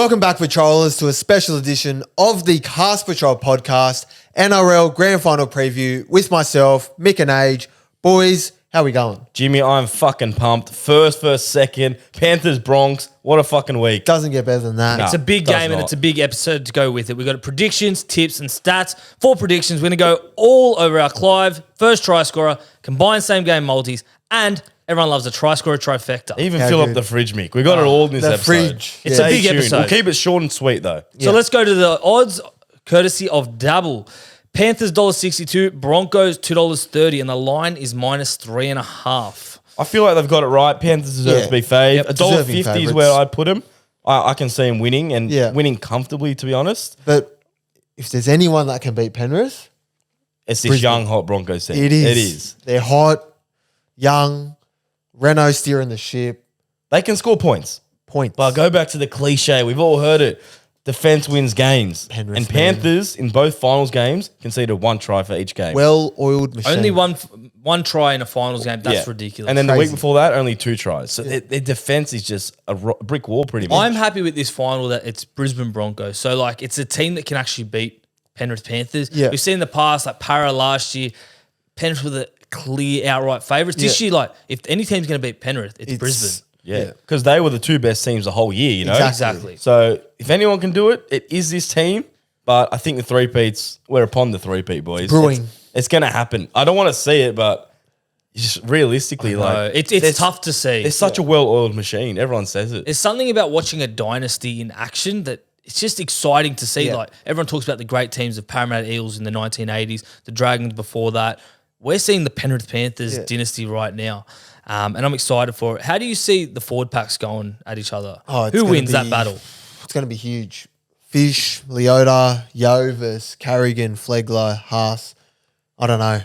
Welcome back, Patrollers, to a special edition of the Cast Patrol podcast, NRL Grand Final preview with myself, Mick and Age. Boys, how we going? Jimmy, I'm fucking pumped. First, second. Panthers, Bronx. What a fucking week. Doesn't get better than that. No. It's a big does game and not. it's a big episode to go with it. We've got predictions, tips, and stats. 4 predictions. We're going to go all over our Clive, first try scorer, combined same game multis, and everyone loves a Tryscorer Tryfecta. Even Yeah, fill dude. up the fridge, Mick. We got it all in this the episode. fridge. It's Yeah. a big Stay tuned. episode. We'll keep it short and sweet, though. So let's go to the odds, courtesy of Dabble. Panthers $1.62, Broncos $2.30, and the line is -3.5. I feel like they've got it right. Panthers deserve Yeah. to be faved. Yep. $1.50 is Deserving where favourites. I'd put them. I can see them winning and Yeah. winning comfortably, to be honest. But if there's anyone that can beat Penrith, It's this Brisbane. young, hot Broncos team. it is. It is. They're hot, young, Renault steering the ship. They can score points. Points. But go back to the cliche. We've all heard it. Defense wins games. Penrith, and man. Panthers, in both finals games, conceded 1 try for each game. Well-oiled machine. Only one try in a finals game. That's Yeah. ridiculous. And then the week Crazy. before that, only 2 tries. So their defense is just a brick wall, pretty much. I'm happy with this final that it's Brisbane Broncos. So, like, it's a team that can actually beat Penrith Panthers. Yeah. We've seen in the past, like Para last year, Penrith were the clear outright favourites. This Yeah. year, like, if any team's going to beat Penrith, it's Brisbane. Yeah, because they were the 2 best teams the whole year, you know? Exactly. So if anyone can do it, it is this team. But I think the three-peats, we're upon the three-peat, boys. Brewing. It's going to happen. I don't want to see it, but just realistically, like... It's tough to see. It's such a well-oiled machine. Everyone says it. There's something about watching a dynasty in action that it's just exciting to see. Yeah. Like, everyone talks about the great teams of Parramatta Eels in the 1980s, the Dragons before that. We're seeing the Penrith Panthers dynasty right now. And I'm excited for it. How do you see the forward packs going at each other? It's Who gonna wins that be- battle? It's going to be huge. Fish, Leota, Yo versus Carrigan, Flegler, Haas. I don't know.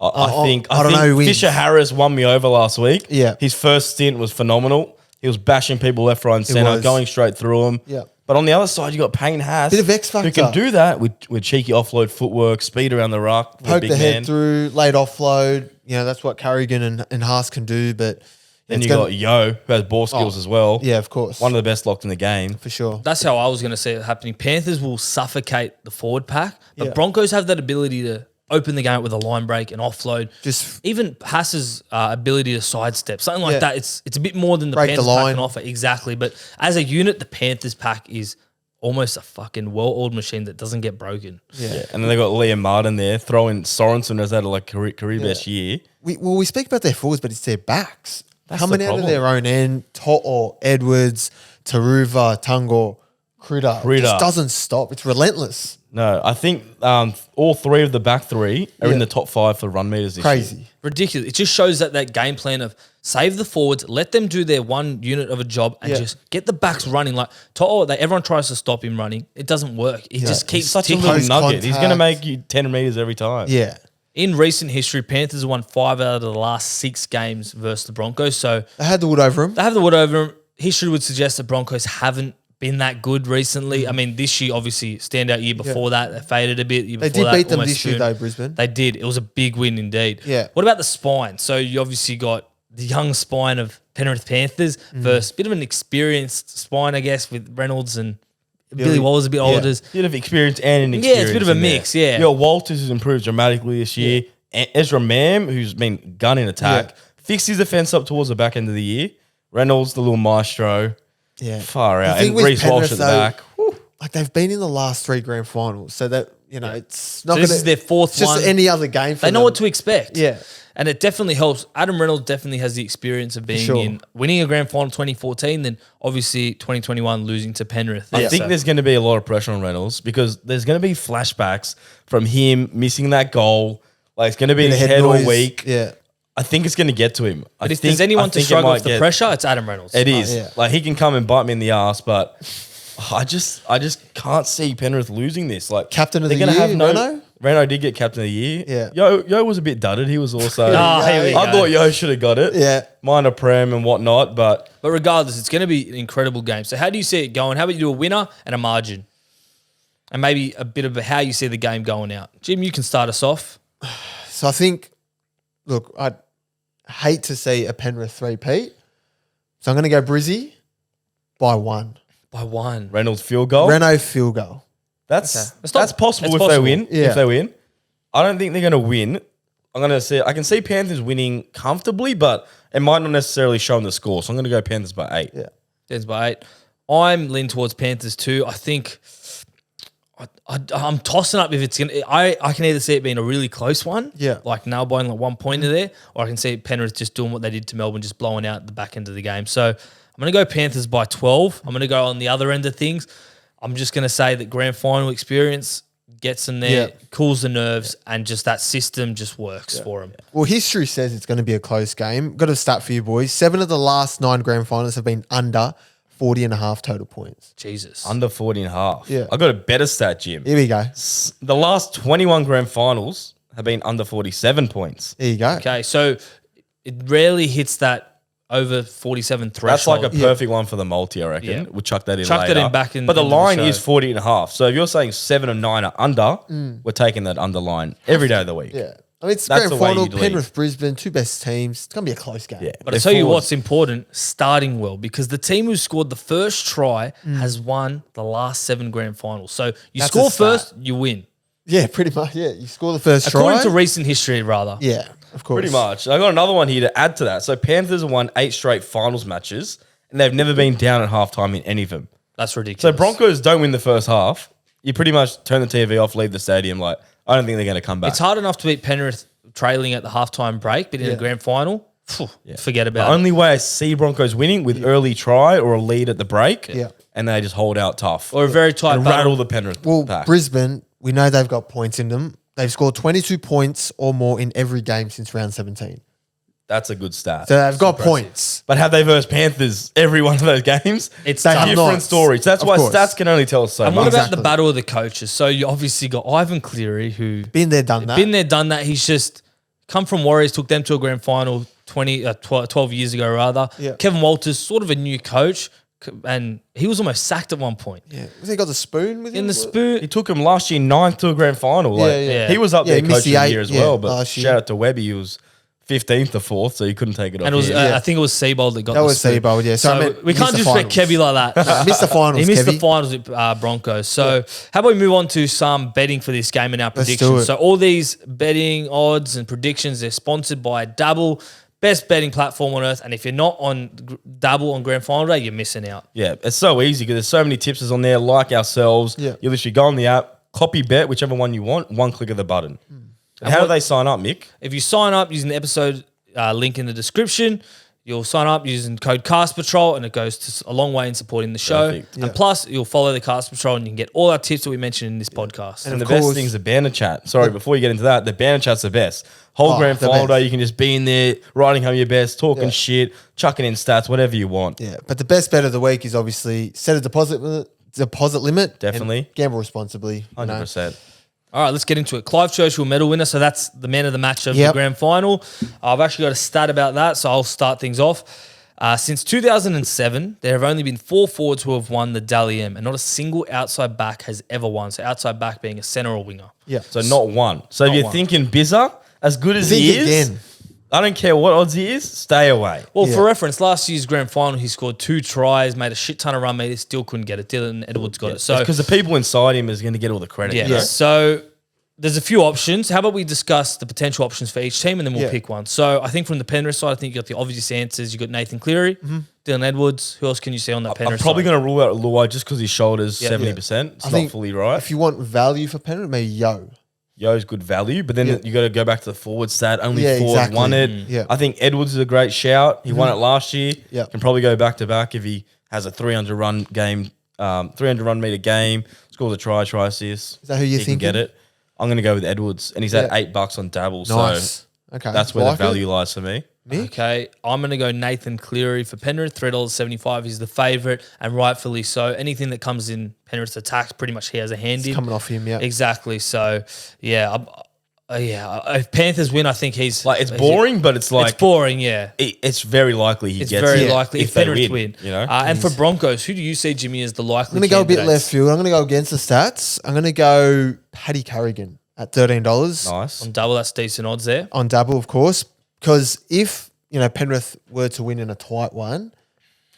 I think I don't know who wins. Fisher Harris won me over last week. Yeah. His first stint was phenomenal. He was bashing people left, right, and centre, was. going straight through them. Yeah. But on the other side, you got Payne Haas. Bit of X factor. Who can do that with cheeky offload footwork, speed around the ruck. with a Poke big the head man. through, late offload. You know, that's what Carrigan and Haas can do. But Then it's you gonna- got Yo, who has ball skills as well. Yeah, of course. One of the best locked in the game. for sure. That's how I was going to see it happening. Panthers will suffocate the forward pack, but Yeah. Broncos have that ability to open the game up with a line break and offload. Just Even Haas's ability to sidestep, something like Yeah. that. It's a bit more than the Break the Panthers pack line. can offer. Exactly. But as a unit, the Panthers pack is almost a fucking well-oiled machine that doesn't get broken. Yeah. And then they got Liam Martin there, throwing Sorensen as had like career best year. we speak about their forwards, but it's their backs That's coming the out of problem. their own end. To'o, Edwards, Taruva, Tungo, Critter. Critter. Just doesn't stop. It's relentless. No, I think all 3 of the back 3 are Yeah. in the top 5 for run meters this year. Crazy. Ridiculous. It just shows that game plan of save the forwards, let them do their one unit of a job, and Yeah. just get the backs running. Like To'o, everyone tries to stop him running. It doesn't work. He just keeps He's such a ticking. little Post nugget. He's going to contact. make you 10 meters every time. Yeah. In recent history, Panthers have won 5 out of the last 6 games versus the Broncos. So They had the wood over him. they have the wood over them. History would suggest that Broncos haven't been that good recently. I mean, this year, obviously, standout year before that, they faded a bit. Year They before did that, beat them almost this year, swooned. though, Brisbane. They did. It was a big win indeed. Yeah. What about the spine? So you obviously got the young spine of Penrith Panthers versus a bit of an experienced spine, I guess, with Reynolds and Billy Waller's a bit older. Bit of experience and inexperience. Yeah, it's a bit of a in there. mix, yeah. You got Walters, who's improved dramatically this year. Ezra Mam, who's been gunning attack. Fixed his defense up towards the back end of the year. Reynolds, the little maestro. Yeah. Far out. thing And with Reece Walsh Penrith, at the though, back. Whew. Like, they've been in the last 3 grand finals. So that, you know, it's not So this gonna- is their 4th it's just one. any other game for They know them. what to expect. Yeah. And it definitely helps. Adam Reynolds definitely has the experience of being Sure. in winning a grand final 2014, then obviously 2021 losing to Penrith. I Yeah, think so- there's going to be a lot of pressure on Reynolds because there's going to be flashbacks from him missing that goal. Like, it's going to be in Bit his of head all noise. week. Yeah. I think it's going to get to him. But if there's anyone to struggle with the pressure, it's Adam Reynolds. It is. yeah. Like, he can come and bite me in the ass, but I just can't see Penrith losing this. Like, Captain of they're the gonna year, have no. Reno? Reno did get captain of the year. Yeah. Yo was a bit dudded. He was also. Here we I go. thought Yo should have got it. Yeah. Minor prem and whatnot, but But regardless, it's going to be an incredible game. So how do you see it going? How about you do a winner and a margin? And maybe a bit of how you see the game going out. Jim, you can start us off. So I think, look, I'd hate to see a Penrith 3-peat. So I'm going to go Brizzy by 1. By one. Reynolds field goal. Renault field goal. That's It's not- possible it's if possible. they win. Yeah. If they win, I don't think they're going to win. I can see Panthers winning comfortably, but it might not necessarily show in the score. So I'm going to go Panthers by 8. Yeah. Tens by 8. I'm leaning towards Panthers too. I think I'm tossing up if it's gonna. I can either see it being a really close one, Yeah. like nail biting like 1 pointer there, or I can see Penrith just doing what they did to Melbourne, just blowing out the back end of the game. So I'm going to go Panthers by 12. I'm going to go on the other end of things. I'm just going to say that grand final experience gets them there, Yeah. cools the nerves, and just that system just works for them. Well, history says it's going to be a close game. Got a stat for you boys. 7 of the last 9 grand finals have been under 40.5 total points. Jesus. Under 40.5. Yeah. I got a better stat, Jim. Here we go. The last 21 grand finals have been under 47 points. There you go. Okay, so it rarely hits that over 47 That's threshold. like a perfect one for the multi, I reckon. Yeah. We'll chuck that in Chuck that later. in back in- But the into the line show. is 40.5. So if you're saying 7 and 9 are under, we're taking that underline every day of the week. Yeah. I mean, it's That's grand the way final. you'd lead. Penrith, Brisbane, 2 best teams. It's going to be a close game. Yeah. But I'll tell you what's important, starting well, because the team who scored the first try has won the last 7 grand finals. So you That's score a stat. first, you win. Yeah, pretty much. Yeah, you score the first According try. to recent history, rather. Yeah, of course. Pretty much. I got another one here to add to that. So Panthers have won 8 straight finals matches, and they've never been down at halftime in any of them. That's ridiculous. So Broncos don't win the first half. You pretty much turn the TV off, leave the stadium. Like, I don't think they're going to come back. It's hard enough to beat Penrith trailing at the halftime break, but in a grand final, forget The about it. only way I see Broncos winning with early try or a lead at the break, Yeah. and they just hold out tough Or a very tight and battle. rattle the Penrith Well, pack. Brisbane, we know they've got points in them. They've scored 22 points or more in every game since round 17. That's a good stat. So they've got points. But have they versed Panthers every one of those games? It's They tough. have Different not. stories. That's Of why course. stats can only tell us so And much. what about Exactly. the battle of the coaches? So you obviously got Ivan Cleary, who Been there, done that. been there, done that. He's just come from Warriors, took them to a grand final 12 years ago, rather. Yeah. Kevin Walters, sort of a new coach, and he was almost sacked at one point. Yeah. Was he got the spoon with him? In the spoon, He took him last year 9th to a grand final. Like, yeah. He was up Yeah, there he missed coach of the the 8, year as yeah, well. But last year. shout out to Webby. He was 15th or 4th, so he couldn't take it off. and it was him. Yeah. I think it was Seabold that got That the was spoon. Seabold, yeah. So I meant we can't missed the disrespect finals. Kevy like that. Missed the finals, He missed the Kevy. finals with Broncos. So how about we move on to some betting for this game and our Let's do predictions? it. So all these betting odds and predictions, they're sponsored by Dabble, best betting platform on earth. And if you're not on Dabble on Grand Final Day, you're missing out. Yeah, it's so easy because there's so many tipsters on there like ourselves. Yeah. You literally go on the app, copy bet, whichever one you want, one click of the button. And how do they sign up, Mick? If you sign up using the episode link in the description, you'll sign up using code Cast Patrol, and it goes to a long way in supporting the show. Perfect. And plus, you'll follow the Cast Patrol, and you can get all our tips that we mentioned in this podcast. And of the best course- thing's the banner chat. Sorry, before you get into that, the banner chat's the best. Whole Oh, grand the final best. day, you can just be in there, writing home your best, talking Yeah. shit, chucking in stats, whatever you want. Yeah, but the best bet of the week is obviously set a deposit limit. Definitely. and gamble responsibly. you know. 100%. All right, let's get into it. Clive Churchill Medal winner. So that's the man of the match of the Yep. grand final. I've actually got a stat about that, so I'll start things off. Since 2007, there have only been 4 forwards who have won the Dally M, and not a single outside back has ever won. So outside back being a centre or winger. Yeah. So not one. So if Not you're one. thinking Bizza, as good as Think he is, again. I don't care what odds he is, stay away. Well, Yeah. for reference, last year's grand final, he scored 2 tries, made a shit ton of run meters, still couldn't get it. Dylan Edwards got it. So because the people inside him is going to get all the credit. yeah. you know? So there's a few options. How about we discuss the potential options for each team and then we'll Yeah. pick one. So I think from the Penrith side, I think you got the obvious answers. You got Nathan Cleary, Dylan Edwards. Who else can you see on that I'm Penrith probably side? going to rule out Luai just because his shoulder's Yeah. 70%. It's I not think fully right. If you want value for Penrith, maybe Yo. Yo's good value, but then Yeah. you got to go back to the forward stat. Only Yeah, forward exactly. won it. Yeah. I think Edwards is a great shout. He won it last year. Yeah. Can probably go back to back if he has a 300 run game, 300 run meter game, scores a try assist. Is that who you're he can get thinking? it. I'm going to go with Edwards, and he's at Yeah. $8 on Dabble. Nice. So Okay. that's where Like the value lies for me. it. Mick? Okay, I'm going to go Nathan Cleary for Penrith, $3.75. He's the favourite, and rightfully so. Anything that comes in Penrith's attacks, pretty much he has a hand in. Coming off him, yeah. Exactly. So, yeah, if Panthers win, I think he's Like, it's boring, but it's like it's boring. Yeah, it's very likely he it's gets very it likely if they Penrith win. You know, And for Broncos, who do you see, Jimmy, as the likely? I'm going to go a bit candidates? left field. I'm going to go against the stats. I'm going to go Paddy Carrigan at $13 nice. On Double, that's decent odds there. on Dabble, of course. Because if, Penrith were to win in a tight one,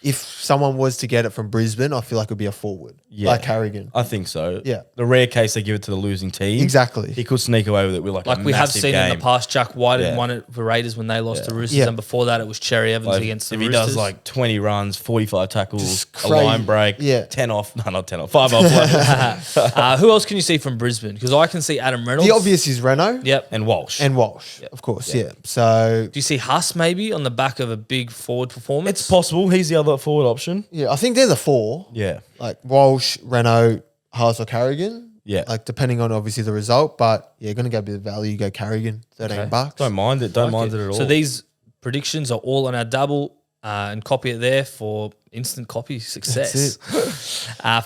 if someone was to get it from Brisbane, I feel like it would be a forward, like Carrigan. I think so. Yeah. The rare case they give it to the losing team. Exactly. He could sneak away with it with like a we have massive seen game. in the past, Jack White Yeah. won it for Raiders when they lost to Roosters, Yeah. and before that it was Cherry Evans Like, against the if he Roosters. does like 20 runs, 45 tackles, Just a crazy. line break, Yeah. 10 off. No, not 10 off. 5 off. Who else can you see from Brisbane? Because I can see Adam Reynolds. The obvious is Reno Yep. and Walsh. and Walsh, of course. Yeah. So Do you see Huss maybe on the back of a big forward performance? It's possible. He's the other forward option. yeah, I think they're the four. Yeah. Like Walsh, Reno, Haas or Carrigan. Yeah. Like depending on obviously the result, but yeah, going to go a bit of value. Go Carrigan, $13. Don't mind it. Don't mind it at all. So these predictions are all on our double and copy it there for instant copy success.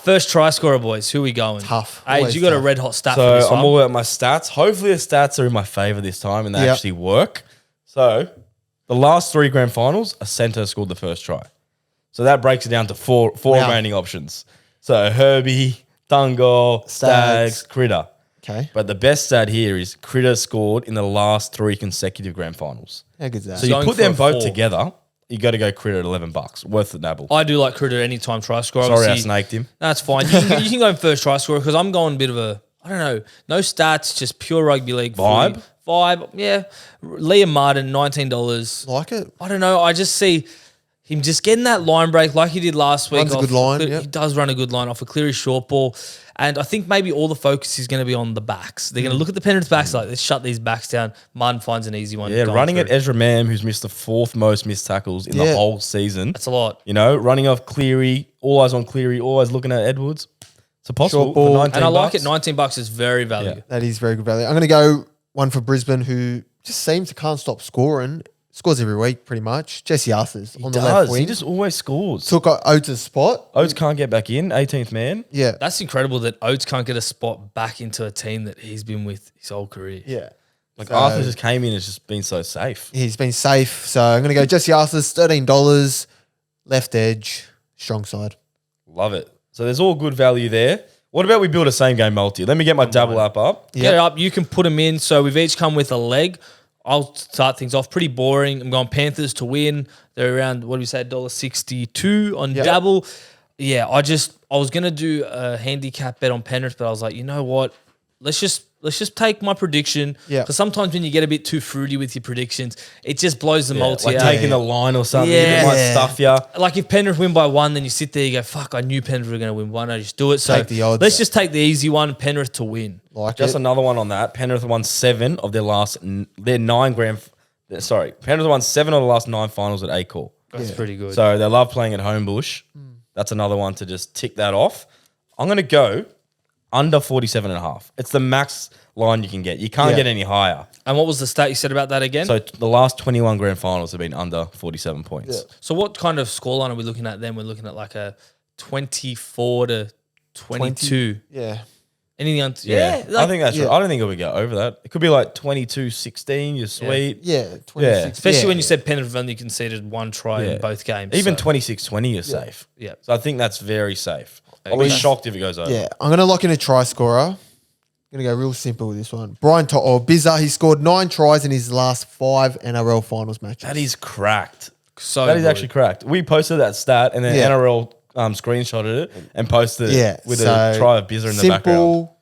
First try scorer, boys. Who are we going? Tough. Age, Always you got a tough. red hot stat for So this I'm one. all about my stats. Hopefully the stats are in my favour this time and they Yep. actually work. So the last 3 grand finals, a centre scored the first try. So that breaks it down to four Wow. remaining options. So Herbie, Dungo, Stags. Stags, Critter. Okay. But the best stat here is Critter scored in the last 3 consecutive grand finals. How good's that? So you Going put for them a both 4. together, you got to go Critter at $11. Worth the dabble. I do like Critter anytime try scorer. Sorry I Obviously, snaked him. That's fine. You can go in first try scorer because I'm going a bit of a, I don't know, no stats, just pure rugby league Vibe? footy. Vibe, yeah. Liam Martin, $19. Like it? I don't know. I just see him just getting that line break like he did last week. Runs a good line, He yep. does run a good line off a Cleary short ball. And I think maybe all the focus is going to be on the backs. They're going to look at the Penrith backs like, let's shut these backs down. Martin finds an easy one. Yeah, going running through. at Ezra Mam, who's missed the 4th most missed tackles in the Yeah. whole season. That's a lot. You know, running off Cleary, all eyes on Cleary, always looking at Edwards. It's a possible Short for ball. 19 And I like bucks. it. $19 is very value. Yeah. That is very good value. I'm going to go one for Brisbane who just seems to can't stop scoring. Scores every week pretty much. Jesse Arthurs on the left Does. wing. He just always scores. Took Oates' spot. Oates can't get back in, 18th man. Yeah. That's incredible that Oates can't get a spot back into a team that he's been with his whole career. Yeah. Like So- Arthur just came in and has just been so safe. He's been safe. So I'm going to go Jesse Arthurs, $13. Left edge. Strong side. Love it. So there's all good value there. What about we build a same game multi? Let me get my double app up. Get it up. You can put them in. So we've each come with a leg. I'll start things off pretty boring. I'm going Panthers to win. They're around, what do we say, $1.62 on Yep. Dabble. Yeah, I was going to do a handicap bet on Penrith, but I was like, you know what? Let's just take my prediction. Yeah. Because sometimes when you get a bit too fruity with your predictions, it just blows the Yeah, multi like out. taking the line or something. Yeah. It might stuff you. Like if Penrith win by 1, then you sit there, you go, fuck, I knew Penrith were going to win. Why not just do it? So Take the odds. let's just take the easy one, Penrith to win. Like Just it. another one on that. Penrith won 7 of their last, their 9 grand. Sorry, Penrith won 7 of the last 9 finals at Acor. That's pretty good. So they love playing at Homebush. That's another one to just tick that off. I'm going to go under 47.5. It's the max line you can get. You can't Yeah. get any higher. And what was the stat you said about that again? So the last 21 grand finals have been under 47 points. Yeah. So what kind of scoreline are we looking at then? We're looking at like a 24 to 22. Yeah. Anything on? Yeah, like- I think that's yeah. right. I don't think it would go over that. It could be like 22-16, you're sweet. Yeah. 26. especially yeah. when you said Penrith have only conceded 1 try Yeah. in both games. Even so, 26-20, you're safe. yeah. So I think that's very safe. I'll be Okay. shocked if it goes over. Yeah. I'm going to lock in a try scorer. I'm going to go real simple with this one. Brian Bizza, he scored 9 tries in his last 5 NRL finals matches. That is cracked. So That is good. actually cracked. We posted that stat and then Yeah. NRL screenshotted it and posted Yeah. it with so a try of Bizzer in the background. simple,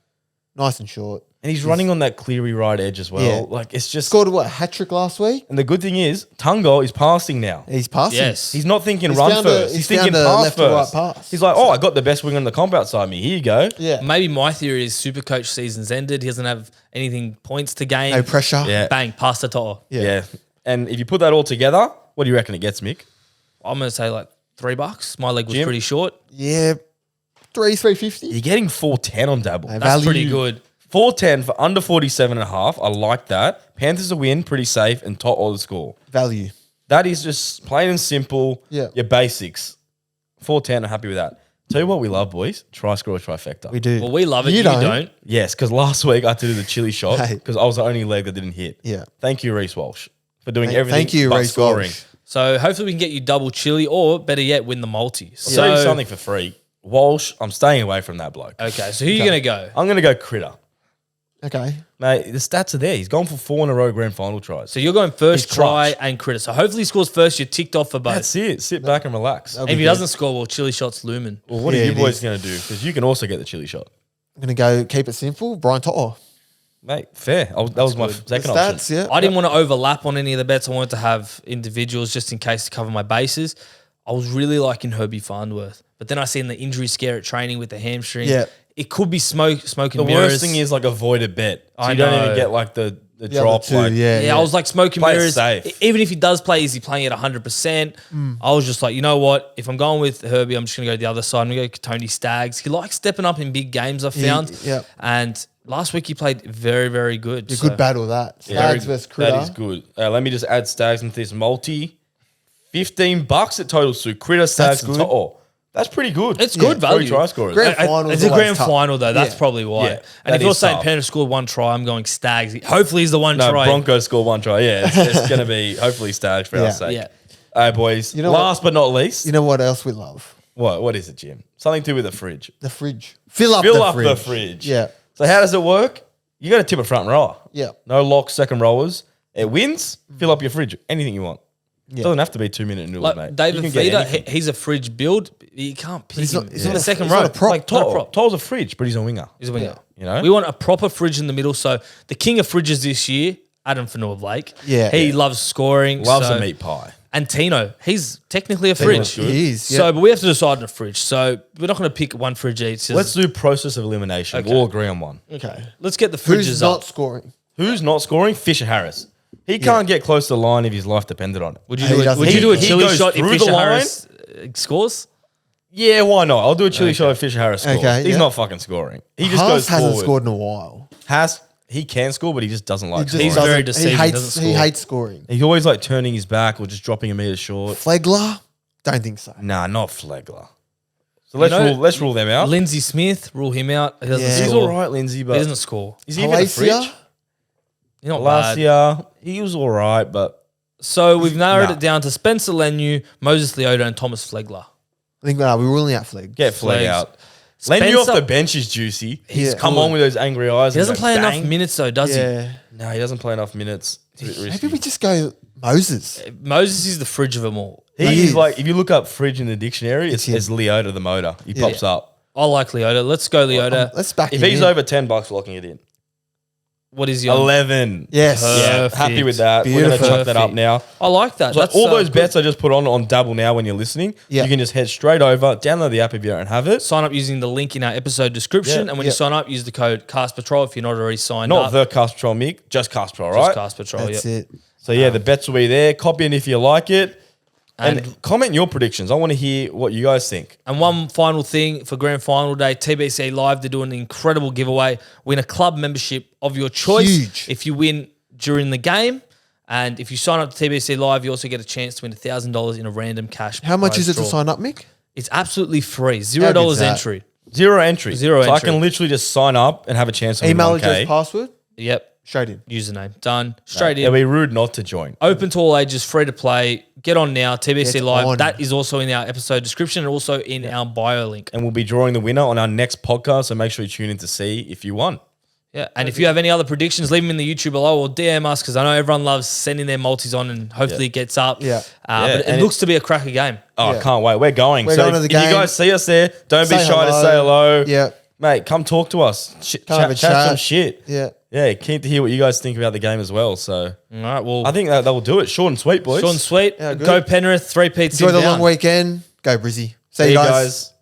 nice and short. And he's running on that Cleary right edge as well. Yeah. Like it's just Scored what, a hat trick last week? And the good thing is, Tungo is passing now. He's passing. Yes. He's not thinking He's run found first. he's He's thinking found a pass left to right first. pass. He's like, oh, I got the best wing on the comp outside me. Here you go. Yeah. Maybe my theory is Supercoach season's ended. He doesn't have anything points to gain. No pressure. Yeah. Bang, pass the top. Yeah. And if you put that all together, what do you reckon it gets, Mick? I'm going to say like $3. My leg was Jim? pretty short. Yeah. 350. You're getting 410 on Dabble. Hey, That's Value. pretty good. 410 for under 47.5. I like that. Panthers to win, pretty safe, and top order score. Value. That is just plain and simple. Yeah. Your basics. 410, I'm happy with that. Tell you what we love, boys. Tryscorer Tryfecta. We do. Well, we love it. You You don't. don't. Yes, because last week I had to do the chili shot Hey. because I was the only leg that didn't hit. Yeah. Thank you, Reece Walsh, for doing Thank- everything thank you, but Reece scoring. Walsh. So hopefully we can get you double chili or better yet, win the multi. I'll So, tell you something for free. Walsh, I'm staying away from that bloke. okay, so who are you going to go? I'm going to go Critter. Okay. Mate, the stats are there. He's gone for 4 in a row grand final tries. So you're going first He's try clutch. and critter. So hopefully he scores first. You're ticked off for both. That's it. Sit back and relax. And if he doesn't score, well, chili shots looming. Well, what Yeah, are you it boys is. going to do? Because you can also get the chili shot. I'm going to go keep it simple. Brian Toto. Mate, fair. That was my second option. Stats, yeah. I didn't want to overlap on any of the bets. I wanted to have individuals just in case to cover my bases. I was really liking Herbie Farnworth. But then I seen the injury scare at training with the hamstring. Yeah. It could be smoke and The mirrors. worst thing is like avoid a bet. So I you don't know. even get like the The drop. other two, Like, Yeah, I was like smoke and Play it mirrors. safe. Even if he does play, is he playing at 100%? I was just like, you know what? If I'm going with Herbie, I'm just going to go to the other side. I'm going to go Tony Staggs. He likes stepping up in big games, I've found. yeah. And last week he played very, very good. A good battle, that. Stags versus Critter. That is good. Let me just add Stags into this multi. $15 at total suit. Critter, Stags, good. and that's pretty good. It's good value. Three try scorers. Grand final It's is a always grand tough. final, though. That's Yeah. probably why. Yeah, and that if you're is saying tough. Penrith scored 1 try, I'm going Stags. Hopefully he's the one No, try. Broncos score 1 try. Yeah, it's going to be hopefully Stags for Yeah. our sake. Yeah. All right, boys. You know Last but not least, You know what else we love? what is it, Jim? Something to do with the fridge. The fridge. Fill up Fill the up fridge. the fridge. Yeah. So how does it work? You got to tip a front rower. Yeah. No locks, second rowers. It wins. Fill up your fridge. Anything you want. Yeah. Doesn't have to be 2-minute noodles, Like mate. David You can get Feeder, anything. he's a fridge build. You can't pick he's him. not- He's yeah. in the second He's row. not a prop. Like, not a prop. Toll's a fridge, but he's a winger. He's a winger. You know? We want a proper fridge in the middle. So the king of fridges this year, Adam Fanua Blake. Yeah. He Yeah. loves scoring. Loves so- a meat pie. And Tino, he's technically a fridge. good. He is. So, Yeah. but we have to decide on a fridge. So we're not going to pick one fridge each. Let's do process of elimination. Okay. We'll agree on one. Okay. Let's get the Who's fridges not up. scoring? Who's not scoring? Fisher Harris. He can't get close to the line if his life depended on it. Would you He do? doesn't- Would you do a he chili goes shot if through the Fisher line? Harris scores? Yeah, why not? I'll do a chili shot if Fisher Harris scores. Okay, He's yeah. not fucking scoring. He just Haas goes hasn't forward. scored in a while. He can score, but he just doesn't like He just scoring. He's doesn't- very deceiving, He doesn't hates, he score. hates scoring. He's always like turning his back or just dropping a meter short. Flegler? Don't think so. Nah, not Flegler. So know, let's rule them out. Lindsay Smith, rule him out. He doesn't Yeah. He's score. all right, Lindsay, He but doesn't score. is he even a fridge? Palacia? He's not Last bad. year, he was all right, but So we've narrowed Nah. it down to Spencer Lenu, Moses Leota, and Thomas Flegler. I think we're ruling out Fleg. get Fleg Flegs. out. Len you off Spencer- the bench is juicy. He's Come good. on with those angry eyes. He and doesn't go, play enough "Dang." minutes though, does he? Yeah. No, he doesn't play enough minutes. It's a bit risky. Maybe we just go Moses. Moses is the fridge of them all. He He's is. like, if you look up fridge in the dictionary, it's him. Leota the motor. He pops up. I like Leota. Let's go Leota. Let's back If him he's in. over $10, locking it in. What is he? 11. Yes. Yeah, Perfect. happy with that. We're going to Beautiful. chuck that up now. I like that. So That's all those good. bets I just put on Dabble now when you're listening, Yeah. you can just head straight over, download the app if you don't have it. Sign up using the link in our episode description, Yeah. and when Yeah. you sign up, use the code Cast Patrol if you're not already signed Not up. the Cast Patrol Mick, just Cast Patrol, Just right? Cast Patrol. That's Yep. it. So yeah, the bets will be there. Copy it if you like it. And, And- comment your predictions. I want to hear what you guys think. And one final thing for Grand Final Day, TBC Live, they're doing an incredible giveaway. Win a club membership of your choice. Huge. If you win during the game. And if you sign up to TBC Live, you also get a chance to win $1,000 in a random cash. How much prize is it to draw. sign up, Mick? It's absolutely free. good's $0 that? entry. Zero entry. Zero So I entry. can literally just sign up and have a chance to win Email 1K. address, password, Yep. straight in. Username. Done. Straight It'll in. be rude not to join. Open to all ages, free to play. Get on now. TBC Get Live. on. That is also in our episode description and also in our bio link. And we'll be drawing the winner on our next podcast. So make sure you tune in to see if you won. Yeah, and if you have any other predictions, leave them in the YouTube below or DM us because I know everyone loves sending their multis on and hopefully it gets up. Yeah. But and it looks to be a cracker game. Oh, Yeah. I can't wait. We're going. We're so going to if, the if you game. guys see us there, don't be Say shy to hello. say hello. Yeah. Mate, come talk to us. Come have a chat. some shit. Yeah. Yeah, keen to hear what you guys think about the game as well. So All right, well, I think that will do it. Short and sweet, boys. short and sweet. Yeah, good. Go Penrith, 3 peats Enjoy in the down. long weekend. Go Brizzy. See See you you guys. guys.